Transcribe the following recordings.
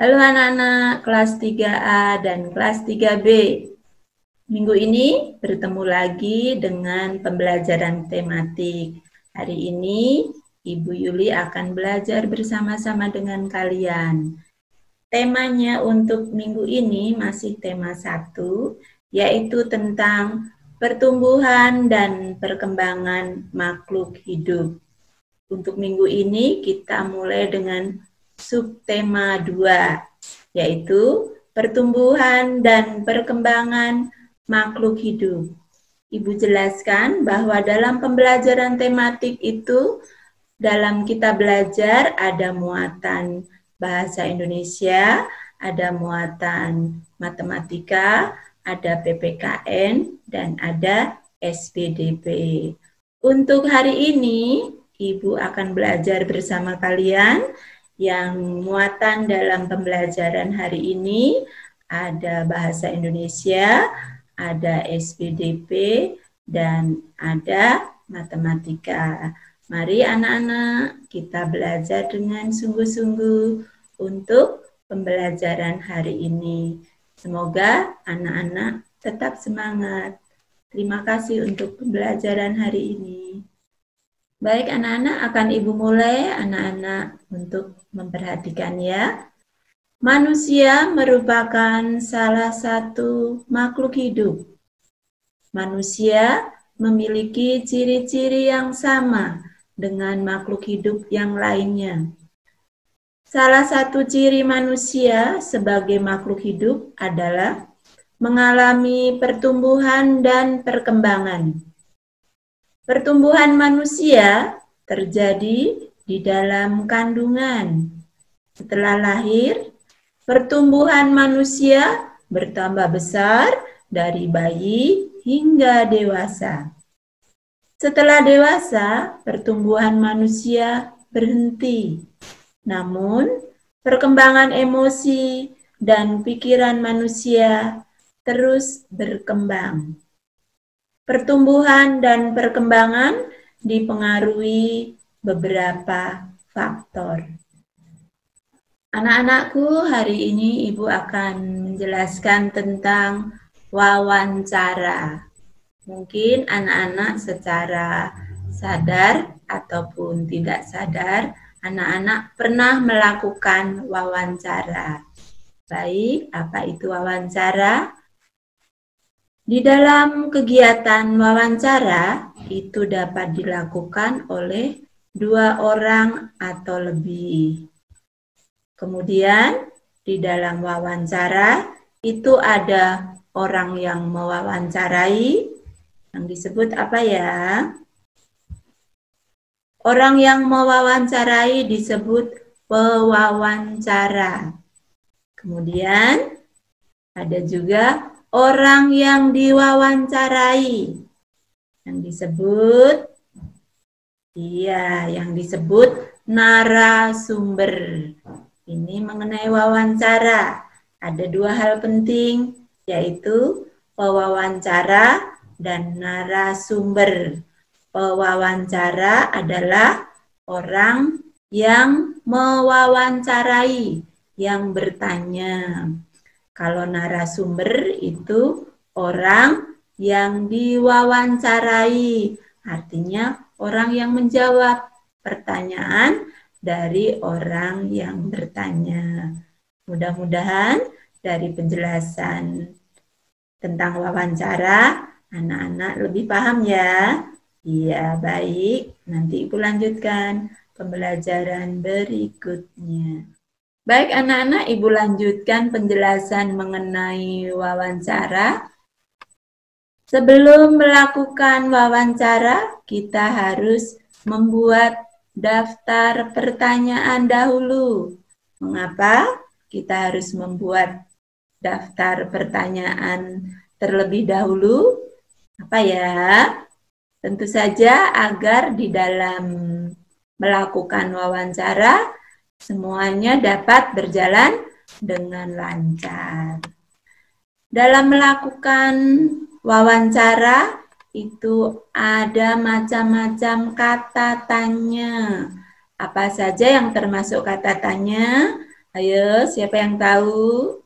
Halo anak-anak kelas 3A dan kelas 3B. Minggu ini bertemu lagi dengan pembelajaran tematik. Hari ini Ibu Yuli akan belajar bersama-sama dengan kalian. Temanya untuk minggu ini masih tema 1, yaitu tentang pertumbuhan dan perkembangan makhluk hidup. Untuk minggu ini kita mulai dengan subtema 2, yaitu pertumbuhan dan perkembangan makhluk hidup. Ibu jelaskan bahwa dalam pembelajaran tematik itu, dalam kita belajar ada muatan bahasa Indonesia, ada muatan matematika, ada PPKN, dan ada SPDP. Untuk hari ini, Ibu akan belajar bersama kalian yang muatan dalam pembelajaran hari ini ada bahasa Indonesia, ada SPDP, dan ada matematika. Mari anak-anak kita belajar dengan sungguh-sungguh untuk pembelajaran hari ini. Semoga anak-anak tetap semangat. Terima kasih untuk pembelajaran hari ini. Baik anak-anak, akan Ibu mulai anak-anak untuk memperhatikan ya. Manusia merupakan salah satu makhluk hidup. Manusia memiliki ciri-ciri yang sama dengan makhluk hidup yang lainnya. Salah satu ciri manusia sebagai makhluk hidup adalah mengalami pertumbuhan dan perkembangan. Pertumbuhan manusia terjadi di dalam kandungan. Setelah lahir, pertumbuhan manusia bertambah besar dari bayi hingga dewasa. Setelah dewasa, pertumbuhan manusia berhenti. Namun, perkembangan emosi dan pikiran manusia terus berkembang. Pertumbuhan dan perkembangan dipengaruhi beberapa faktor. Anak-anakku, hari ini Ibu akan menjelaskan tentang wawancara. Mungkin anak-anak secara sadar ataupun tidak sadar, anak-anak pernah melakukan wawancara. Baik, apa itu wawancara? Di dalam kegiatan wawancara, itu dapat dilakukan oleh 2 orang atau lebih. Kemudian, di dalam wawancara, itu ada orang yang mewawancarai, yang disebut apa ya? Orang yang mewawancarai disebut pewawancara. Kemudian, ada juga orang yang diwawancarai, yang disebut narasumber. Ini mengenai wawancara. Ada 2 hal penting, yaitu pewawancara dan narasumber. Pewawancara adalah orang yang mewawancarai, yang bertanya. Kalau narasumber itu orang yang diwawancarai, artinya orang yang menjawab pertanyaan dari orang yang bertanya. Mudah-mudahan dari penjelasan tentang wawancara, anak-anak lebih paham ya. Iya, baik. Nanti Ibu lanjutkan pembelajaran berikutnya. Baik anak-anak, Ibu lanjutkan penjelasan mengenai wawancara. Sebelum melakukan wawancara, kita harus membuat daftar pertanyaan dahulu. Mengapa kita harus membuat daftar pertanyaan terlebih dahulu? Apa ya? Tentu saja agar di dalam melakukan wawancara, semuanya dapat berjalan dengan lancar. Dalam melakukan wawancara, itu ada macam-macam kata tanya. Apa saja yang termasuk kata tanya? Ayo, siapa yang tahu?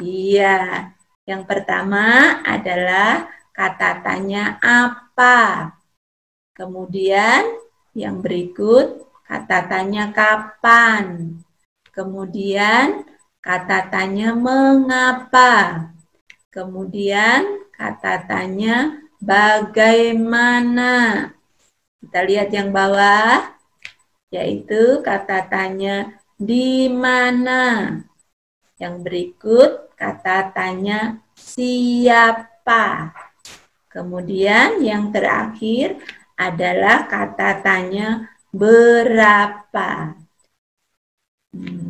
Iya, yang pertama adalah kata tanya apa. Kemudian yang berikut kata tanya kapan. Kemudian kata tanya mengapa. Kemudian kata tanya bagaimana. Kita lihat yang bawah, yaitu kata tanya di mana. Yang berikut kata tanya siapa. Kemudian yang terakhir adalah kata tanya berapa.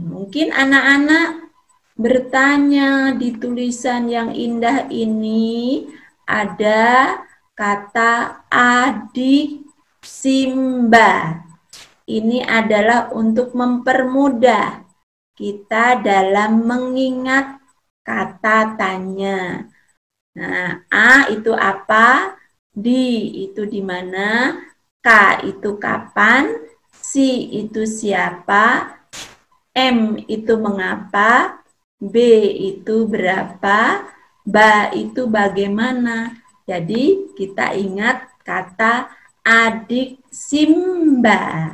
Mungkin anak-anak bertanya di tulisan yang indah ini ada kata adik Simba. Ini adalah untuk mempermudah kita dalam mengingat kata tanya. Nah, A itu apa? D itu di mana? K itu kapan? C itu siapa? M itu mengapa? B itu berapa? Ba itu bagaimana? Jadi kita ingat kata adik Simba.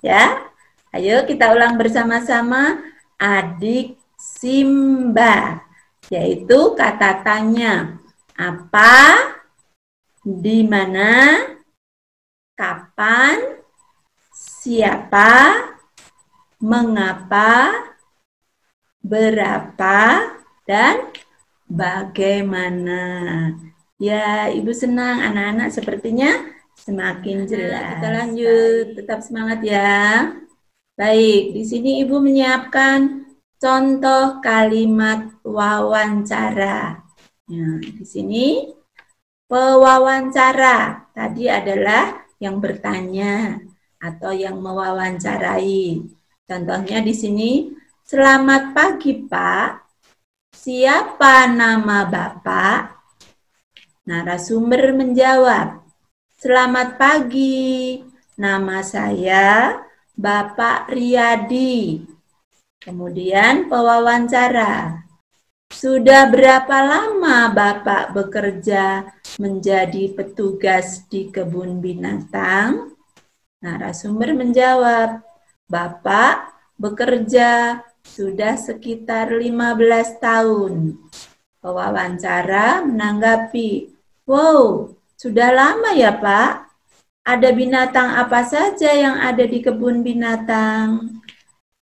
Ya, ayo kita ulang bersama-sama. Adik Simba, yaitu kata tanya apa, di mana, kapan, siapa, mengapa, berapa, dan bagaimana. Ya, Ibu senang anak-anak sepertinya semakin jelas. Kita lanjut, tetap semangat ya. Baik, di sini Ibu menyiapkan contoh kalimat wawancara. Nah, di sini pewawancara tadi adalah yang bertanya atau yang mewawancarai. Contohnya di sini, selamat pagi Pak, siapa nama Bapak? Narasumber menjawab, selamat pagi, nama saya Bapak Riyadi. Kemudian pewawancara. Sudah berapa lama Bapak bekerja menjadi petugas di kebun binatang? Narasumber menjawab, Bapak bekerja sudah sekitar 15 tahun. Pewawancara menanggapi, wow, sudah lama ya Pak? Ada binatang apa saja yang ada di kebun binatang?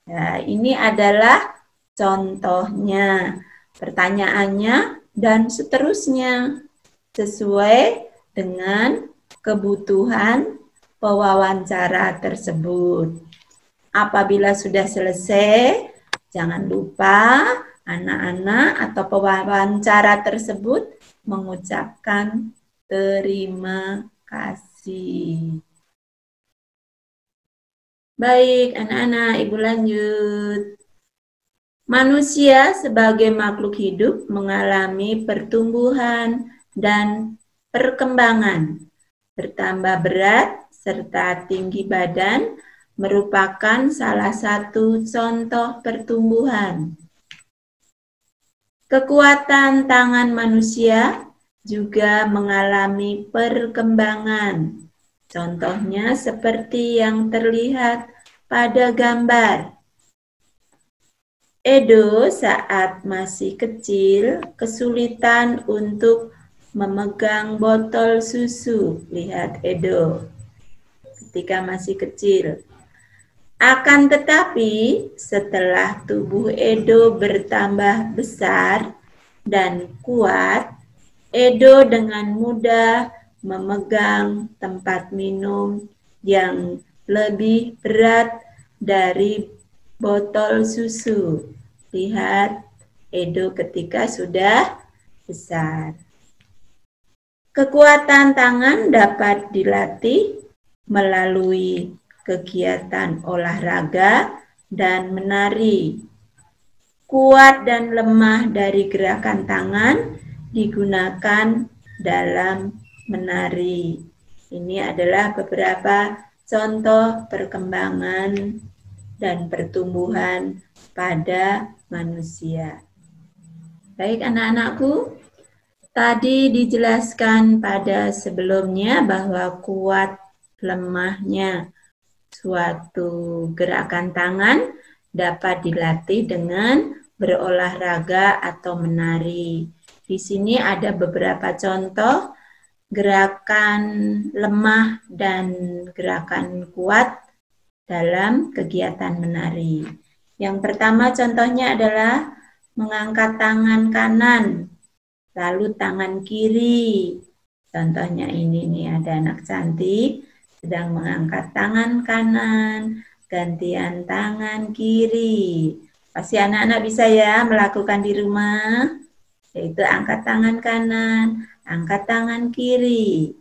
Nah, ini adalah contohnya, pertanyaannya, dan seterusnya sesuai dengan kebutuhan pewawancara tersebut. Apabila sudah selesai, jangan lupa anak-anak atau pewawancara tersebut mengucapkan terima kasih. Baik, anak-anak, Ibu lanjut. Manusia sebagai makhluk hidup mengalami pertumbuhan dan perkembangan. Bertambah berat serta tinggi badan merupakan salah satu contoh pertumbuhan. Kekuatan tangan manusia juga mengalami perkembangan. Contohnya seperti yang terlihat pada gambar. Edo saat masih kecil kesulitan untuk memegang botol susu. Lihat Edo ketika masih kecil. Akan tetapi setelah tubuh Edo bertambah besar dan kuat, Edo dengan mudah memegang tempat minum yang lebih berat dari botol susu. Lihat Edo ketika sudah besar. Kekuatan tangan dapat dilatih melalui kegiatan olahraga dan menari. Kuat dan lemah dari gerakan tangan digunakan dalam menari. Ini adalah beberapa contoh perkembangan dan pertumbuhan pada manusia. Baik anak-anakku, tadi dijelaskan pada sebelumnya bahwa kuat lemahnya suatu gerakan tangan dapat dilatih dengan berolahraga atau menari. Di sini ada beberapa contoh gerakan lemah dan gerakan kuat dalam kegiatan menari. Yang pertama contohnya adalah mengangkat tangan kanan, lalu tangan kiri. Contohnya ini nih, ada anak cantik sedang mengangkat tangan kanan, gantian tangan kiri. Pasti anak-anak bisa ya melakukan di rumah, yaitu angkat tangan kanan, angkat tangan kiri.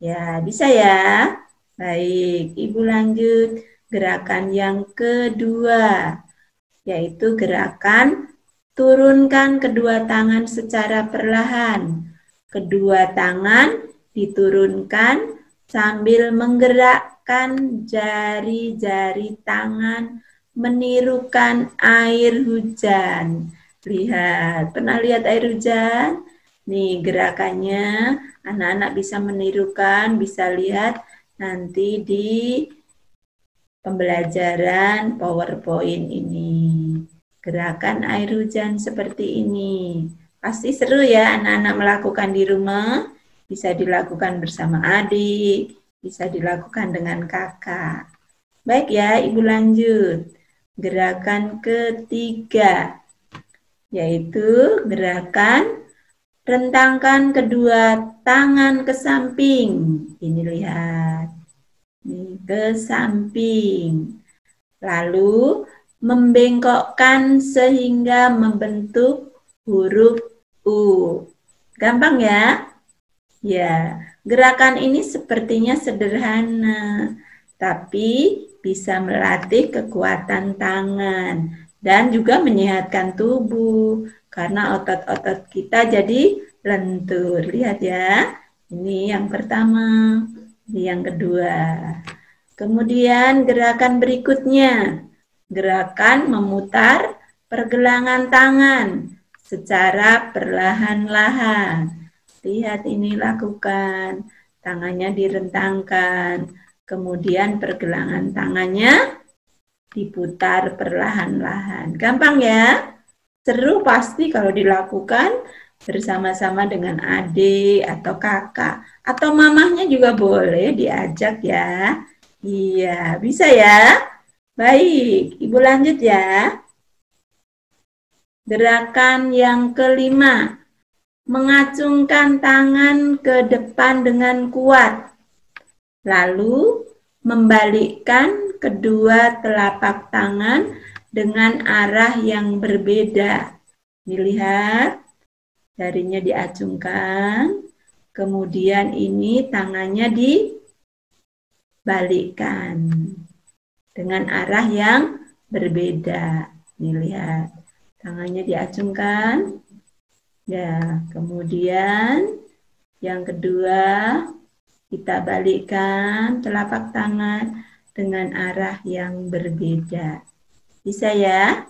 Ya, bisa ya. Baik, Ibu lanjut gerakan yang kedua, yaitu gerakan turunkan kedua tangan secara perlahan. Kedua tangan diturunkan sambil menggerakkan jari-jari tangan menirukan air hujan. Lihat, pernah lihat air hujan? Nih gerakannya, anak-anak bisa menirukan, bisa lihat nanti di pembelajaran PowerPoint ini. Gerakan air hujan seperti ini. Pasti seru ya anak-anak melakukan di rumah. Bisa dilakukan bersama adik, bisa dilakukan dengan kakak. Baik ya, Ibu lanjut. Gerakan ketiga, yaitu gerakan rentangkan kedua tangan ke samping. Ini lihat. Ini ke samping. Lalu membengkokkan sehingga membentuk huruf U. Gampang ya? Ya, gerakan ini sepertinya sederhana, tapi bisa melatih kekuatan tangan dan juga menyehatkan tubuh karena otot-otot kita jadi lentur. Lihat ya, ini yang pertama, ini yang kedua. Kemudian gerakan berikutnya, gerakan memutar pergelangan tangan secara perlahan-lahan. Lihat ini, lakukan. Tangannya direntangkan. Kemudian pergelangan tangannya diputar perlahan-lahan. Gampang ya? Seru pasti kalau dilakukan bersama-sama dengan adik atau kakak. Atau mamahnya juga boleh diajak ya. Iya, bisa ya? Baik, Ibu lanjut ya. Gerakan yang kelima. Mengacungkan tangan ke depan dengan kuat, lalu membalikkan kedua telapak tangan dengan arah yang berbeda. Dilihat, jarinya diacungkan, kemudian ini tangannya dibalikkan dengan arah yang berbeda. Dilihat, tangannya diacungkan. Ya, kemudian yang kedua kita balikkan telapak tangan dengan arah yang berbeda. Bisa ya?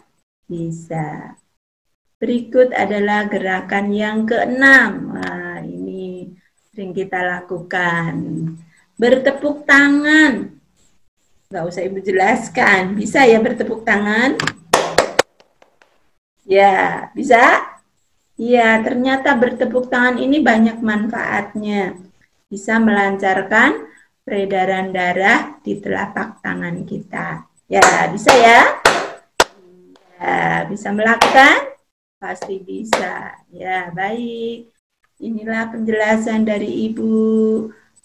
Bisa. Berikut adalah gerakan yang keenam. Wah, ini sering kita lakukan. Bertepuk tangan. Nggak usah Ibu jelaskan. Bisa ya bertepuk tangan? Ya, bisa? Iya, ternyata bertepuk tangan ini banyak manfaatnya. Bisa melancarkan peredaran darah di telapak tangan kita. Ya, bisa ya? Ya, bisa melakukan? Pasti bisa. Ya, baik. Inilah penjelasan dari Ibu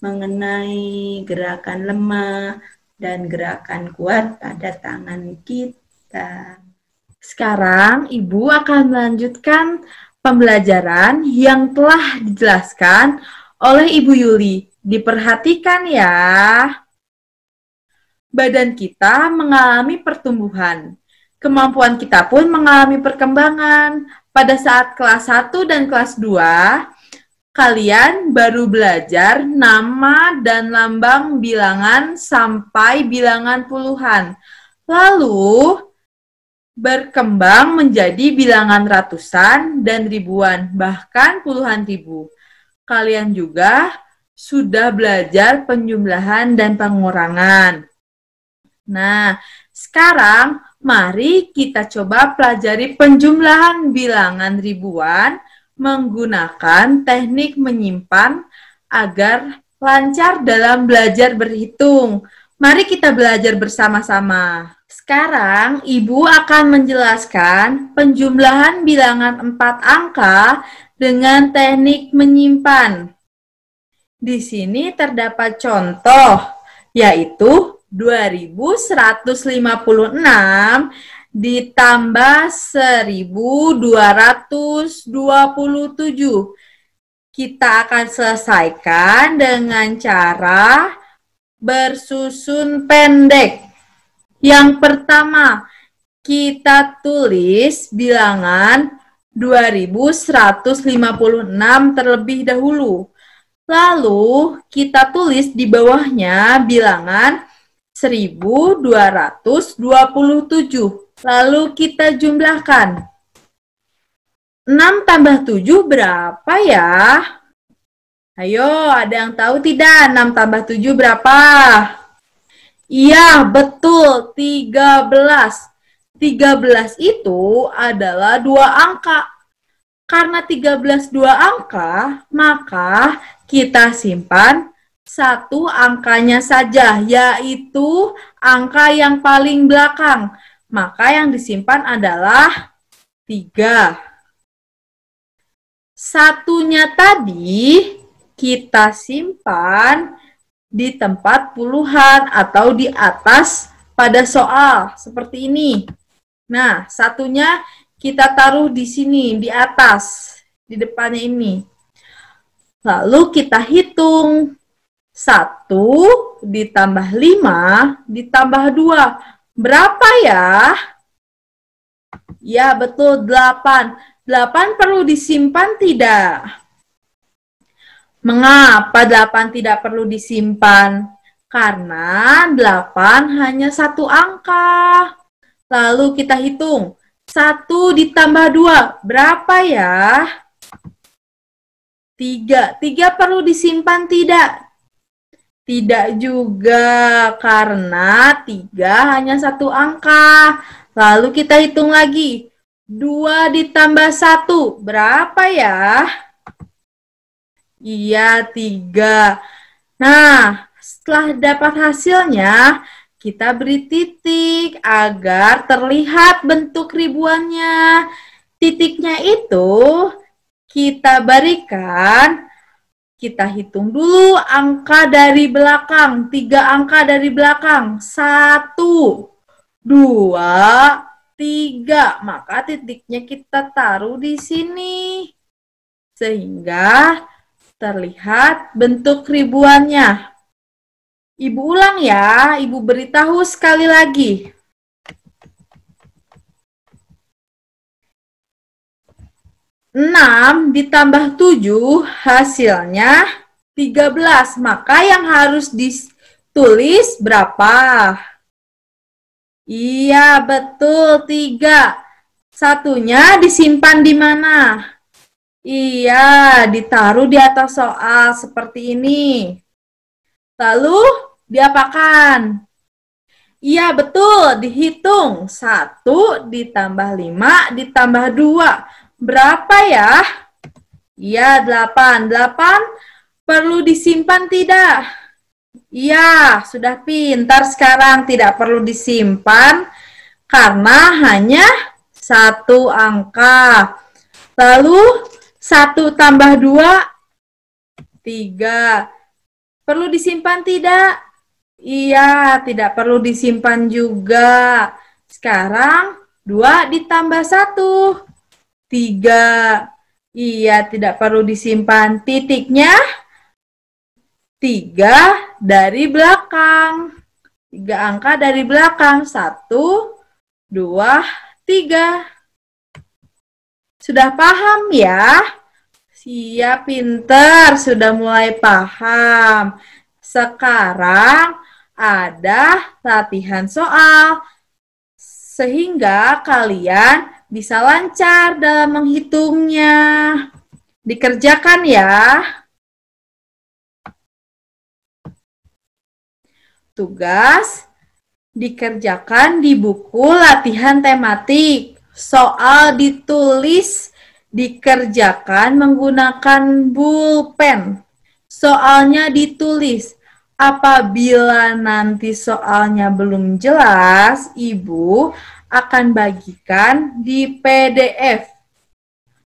mengenai gerakan lemah dan gerakan kuat pada tangan kita. Sekarang Ibu akan melanjutkan pembelajaran yang telah dijelaskan oleh Ibu Yuli. Diperhatikan ya. Badan kita mengalami pertumbuhan. Kemampuan kita pun mengalami perkembangan. Pada saat kelas 1 dan kelas 2, kalian baru belajar nama dan lambang bilangan sampai bilangan puluhan. Lalu berkembang menjadi bilangan ratusan dan ribuan, bahkan puluhan ribu. Kalian juga sudah belajar penjumlahan dan pengurangan. Nah, sekarang mari kita coba pelajari penjumlahan bilangan ribuan menggunakan teknik menyimpan agar lancar dalam belajar berhitung. Mari kita belajar bersama-sama. Sekarang, Ibu akan menjelaskan penjumlahan bilangan 4 angka dengan teknik menyimpan. Di sini terdapat contoh, yaitu 2156 ditambah 1227. Kita akan selesaikan dengan cara bersusun pendek. Yang pertama, kita tulis bilangan 2156 terlebih dahulu. Lalu, kita tulis di bawahnya bilangan 1227. Lalu kita jumlahkan. 6 tambah 7 berapa ya? Ayo, ada yang tahu tidak 6 tambah 7 berapa? Iya, betul, 13. 13 itu adalah 2 angka. Karena 13 2 angka, maka kita simpan satu angkanya saja, yaitu angka yang paling belakang. Maka yang disimpan adalah 3. Satunya tadi kita simpan di tempat puluhan atau di atas pada soal, seperti ini. Nah, satunya kita taruh di sini, di atas, di depannya ini. Lalu kita hitung. 1 ditambah 5 ditambah 2. Berapa ya? Ya, betul, 8. 8 perlu disimpan tidak? Mengapa 8 tidak perlu disimpan? Karena 8 hanya satu angka. Lalu kita hitung. 1 ditambah 2, berapa ya? 3. 3 perlu disimpan tidak? Tidak juga, karena 3 hanya satu angka. Lalu kita hitung lagi. 2 ditambah 1, berapa ya? Iya, 3. Nah, setelah dapat hasilnya, kita beri titik agar terlihat bentuk ribuannya. Titiknya itu kita berikan, kita hitung dulu angka dari belakang. 3 angka dari belakang. 1, 2, 3. Maka titiknya kita taruh di sini. Sehingga terlihat bentuk ribuannya. Ibu ulang ya, Ibu beritahu sekali lagi. 6 ditambah 7 hasilnya 13. Maka yang harus ditulis berapa? Iya, betul, 3. Satunya disimpan di mana? Iya, ditaruh di atas soal seperti ini. Lalu diapakan? Iya, betul, dihitung. 1 ditambah 5 ditambah 2. Berapa ya? Iya, 8. 8 perlu disimpan tidak? Iya, sudah pintar sekarang. Tidak perlu disimpan karena hanya satu angka. Lalu 1 tambah 2, 3. Perlu disimpan tidak? Iya, tidak perlu disimpan juga. Sekarang 2 ditambah 1, 3. Iya, tidak perlu disimpan. Titiknya 3 dari belakang. 3 angka dari belakang. 1, 2, 3. Sudah paham ya? Siap, pinter, sudah mulai paham. Sekarang ada latihan soal. sehingga kalian bisa lancar dalam menghitungnya. Dikerjakan ya. Tugas dikerjakan di buku latihan tematik. Soal ditulis dikerjakan menggunakan pulpen. Soalnya ditulis. Apabila nanti soalnya belum jelas, Ibu akan bagikan di PDF.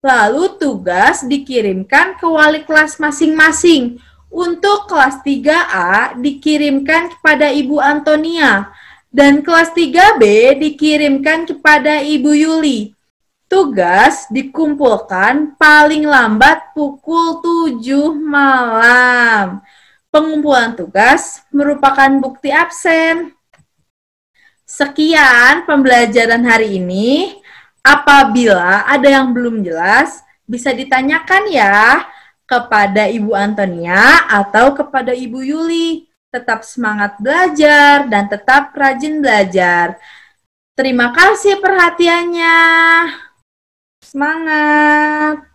Lalu tugas dikirimkan ke wali kelas masing-masing. Untuk kelas 3A dikirimkan kepada Ibu Antonia dan kelas 3B dikirimkan kepada Ibu Yuli. Tugas dikumpulkan paling lambat pukul 7 malam. Pengumpulan tugas merupakan bukti absen. Sekian pembelajaran hari ini. Apabila ada yang belum jelas, bisa ditanyakan ya kepada Ibu Antonia atau kepada Ibu Yuli. Tetap semangat belajar dan tetap rajin belajar. Terima kasih perhatiannya. Semangat!